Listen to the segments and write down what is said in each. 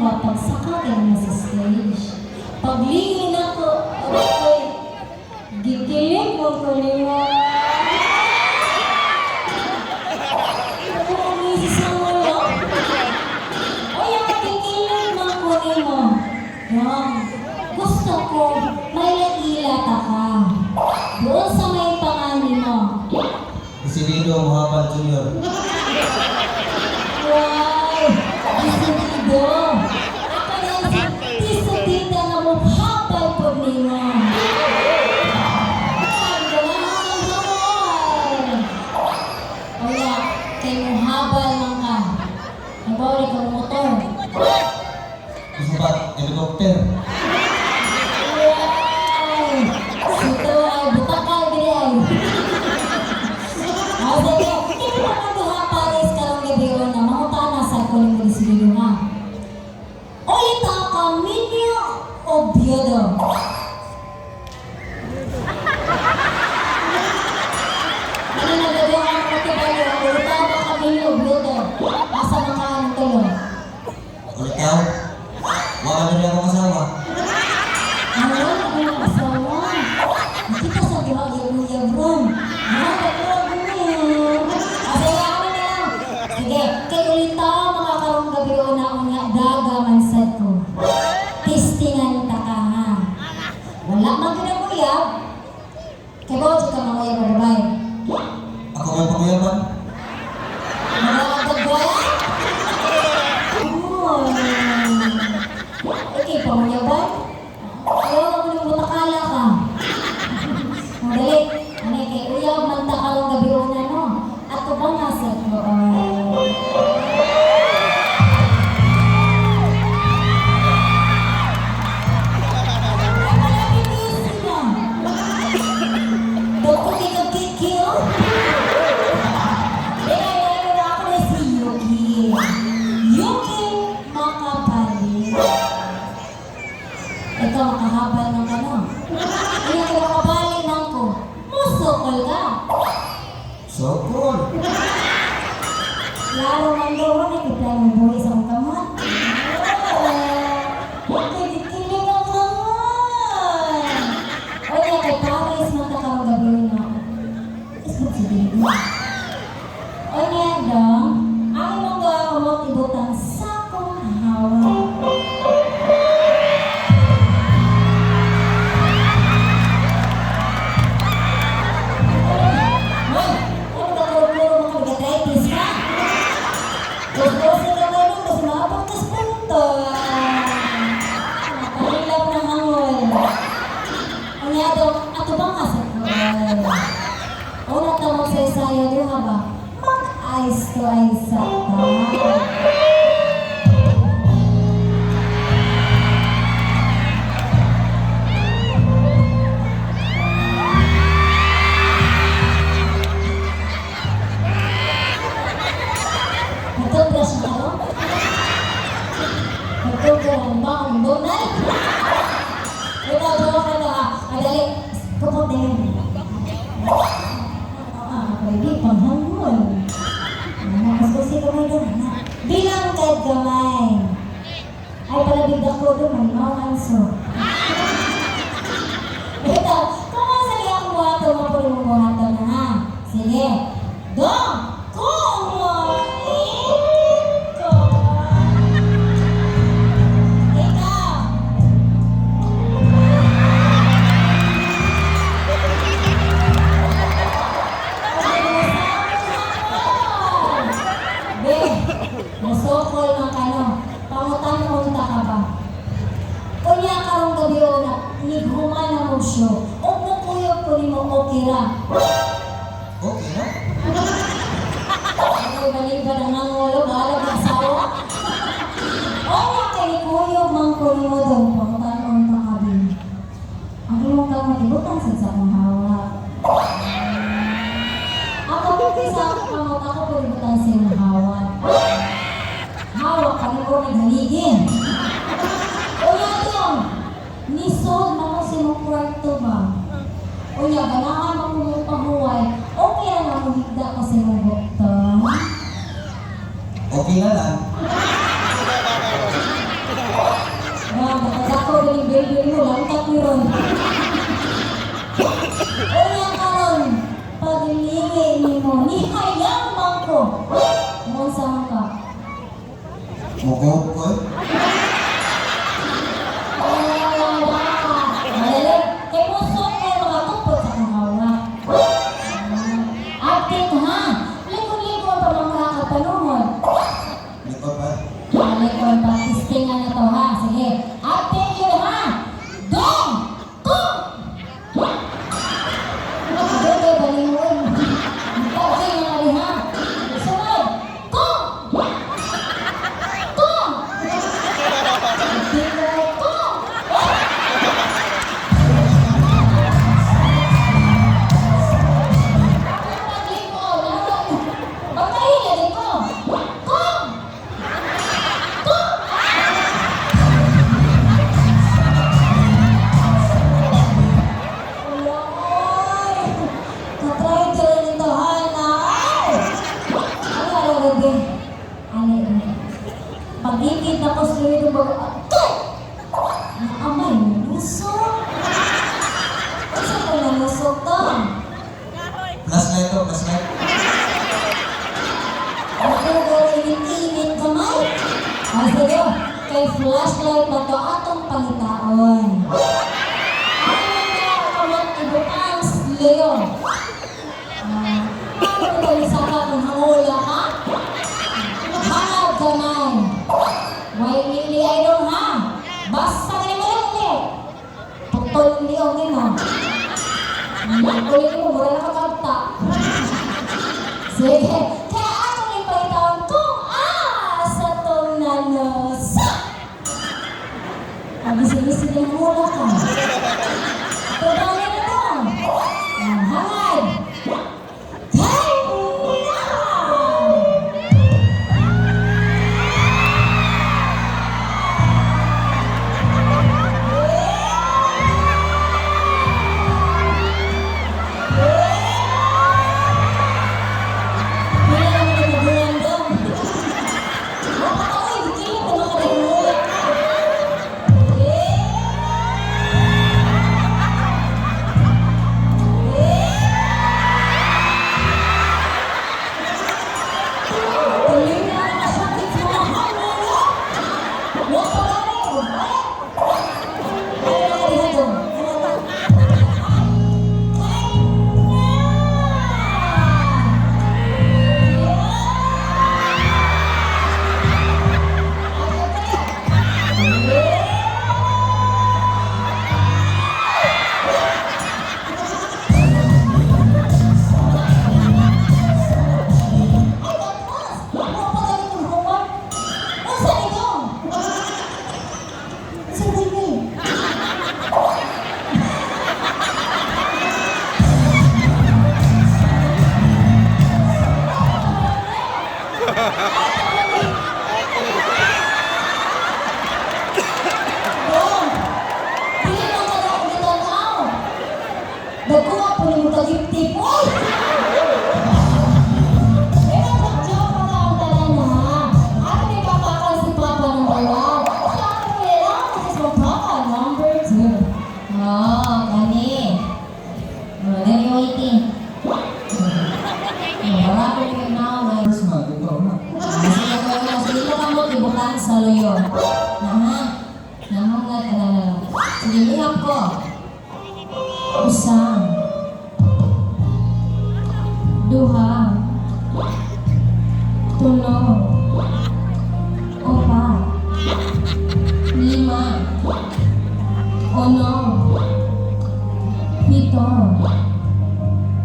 ba pagsaka kayo na sa stage? Paglingin ako, ako'y gikilig mo ko niyo. Ako umisis mo lang. Ay, ang gikilig mo ko niyo. Yang, gusto ko, may nailata ka. Doon sa may pangani mo. Isilido mo hapal, Junior. Wow! Isilido! Ako na isilido na mo hapal po niyo. Ang gawin mo! Kaya, kayo mo habal lang ka. Nabawali ka motor. Gusto ba, helicopter? Wow! Sito ay butakal din. Sige, hindi pa mga Paris karong gabi na mangutana sa kuning munisipyo nga. O ito Camino Oviedo. Ano na gabi ang matibalo? O ito Camino Oviedo. Asa na ka ang tulo? Ulit ikaw? Wala na rin akong asawa. Ano? Ano yung asawa? Kita sa buhag-yab-yab ron. Sige, kay ulita makakarong gabi o na nga dagaman sa ko. Testingan ta ka ha. Wala man ka na kuyab. Kaya ba ka mga kuyab babay? Ako may pakuyaban? Magagagaya? Okay, pamuyaban? Ayaw ako ng butakala ka. Madali. Ano kay uyab man ta karong gabi o na no. Ako ba nasa ko? Ikaw makahabal ng ano? Hindi ka makabalin ng ko. Musukol ka. Sokol! Lalo man doon, kita mong buhay sa mong kamot. Kilig ang naman. O niya, kay Paris, magkakawag gabi na. Isbog si Dino. O niya, dong, ang imong gakamot ibutang sakong hawa. Ato ba nga sa o natawag sa isayo doon nga ba? Mag-eyes to eyes sa Nagtubras na ako? Nagtubras ba ang donay? Ikaw doon ka na madali. Kapag din. Pwede panghangol. Nakasusi kamay doon. Bilang kahit gamay. Ay palabig ako doon. Manimaw anso. Ito. Kung ang sali ang buhato, mapuli mo buhato na ha. Sige. Dong! Kung nasokol ng kano, pangutan-unta ka ba? Kunya karong gabi o na, nighuman na mo siyo, o kukuyog ko ni mo okay ra. Okay na? Ano baliba na nga ngulo, bahala na asawa? O nga kay kuyog mang ko ni mo doon, pangutan-unta ka ba? Ang imong kamot, ibutang sa akong hawak. Ako po sa kamot, ako po ibutang sa iyong hawak. Hawak kami ko naghaligin. Unya doon, nisod na ko si mong kwarto ba? Unya, ganahan mo mong pahuway. Okay na mo higda ko si mong bukton. Okay na lang. Bili-bili mo lang, tak ni Ron. Unya karon, pag-ilingi ni mo, nihayang man ko. Munsang ka. Mukha ko eh. Madali, kay puso kayo makatupot sa kahawa. Acting ha, ligo-ligo pa mga kakapanunod. Liko pa. Likod, practicing na to ha. Sige, acting yun ha. Dong! Tung! Nakagod kayo balingon. Acting na kali ha. Sunod! Tung! Tung! Acting na tung! Pag-ikit na ko sa ito bago, amay, nusok. Isa ko na nusok to. Flashlight to, flashlight. Ako ko init-init kamay. Ay, sige, kay flashlight ba to atong pangitaon. Ano na kamot ibutang leon. Ano ko isa ka kung hangula ka? Hangad kamay. Why lili ay dong ha? Basta ka ni mo lili. Putol ni o mo. Kulit mo, mura na kakagta. Sige, kaya atong ipalitawan kung asa tong nanosa. Pag-isig-isig yung mula ka. Pagdali na lang. Hangad. Time now! Dagkuha po ni mo tagip-tip. Oy! Pero mag-joke pa ang talan ha. Ako ni papakal si Papa ng balat. Sabi mo lang, kasi si Papa, number 2. Oh, kani. Then waiting. Wala ko yung now. First month, ikaw na. Sige ka mo, ibukan sa loyo. Nahangat ka na lang. Sige, lihap ko. Usang. Duha. Tulo. Opat. Lima. Ono. Pito.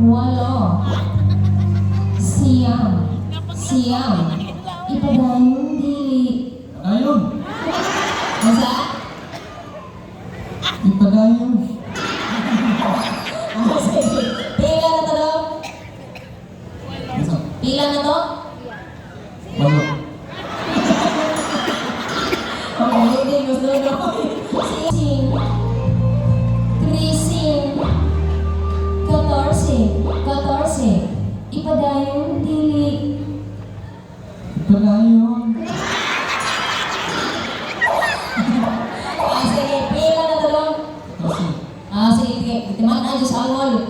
Walo. Siyam. Ipadayong dili. Ayun! Masa? Ipadayon. Sige. Pila na to daw? Isa. Pila na to? Walo. Hindi, gusto na ko. Sing. Trising. 14. Ipadayong dili. Ipadayon. Sige, pila na sige, timan aja sa awal.